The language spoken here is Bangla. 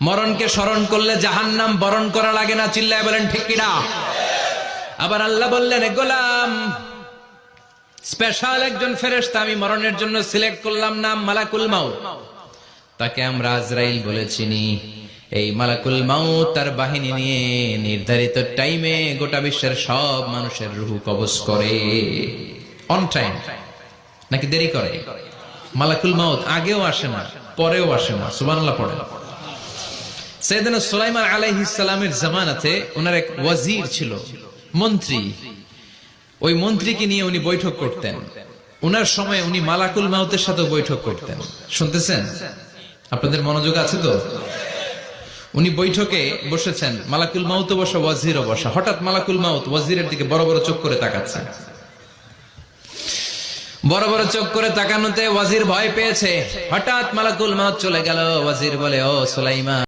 মরণকে স্মরণ করলে জাহান্নাম বরণ করা লাগে না, চিল্লায় বলেন ঠিক কিনা? আবার আল্লাহ বললেন, গোলাম, স্পেশাল একজন ফেরেশতা আমি মরণের জন্য সিলেক্ট করলাম, নাম মালাকুল মাউত। তাকে আমরা আজরাইল বলে চিনি। এই মালাকুল মাউত তার বাহিনী নিয়ে নির্ধারিত টাইমে গোটা বিশ্বের সব মানুষের রূহ কবজ করে। অন টাইম নাকি দেরি করে? মালাকুল মাউত আগেও আসে না, পরেও আসে না। সুবহানাল্লাহ পড়েন। সাইয়েদনা সুলাইমান আলাইহিস সালামের জামানাতে ওনার এক ওয়াজির ছিল, মন্ত্রী। ওই মন্ত্রীকে নিয়ে উনি বৈঠক করতেন। ওনার সময় উনি মালাকুল মাউতের সাথে বৈঠক করতেন। শুনতেছেন? আপনাদের মনোযোগ আছে তো? উনি বৈঠকে বসেছেন, মালাকুল মাউতও বসা, ওয়াজিরও বসা। হঠাৎ মালাকুল মাউত ওয়াজিরের দিকে বড় বড় চোখ করে তাকাচ্ছেন। বড় বড় চোখ করে তাকানোতে ওয়াজির ভয় পেয়েছে। হঠাৎ মালাকুল মাউত চলে গেল। ওয়াজির বলে, ও সুলাইমান,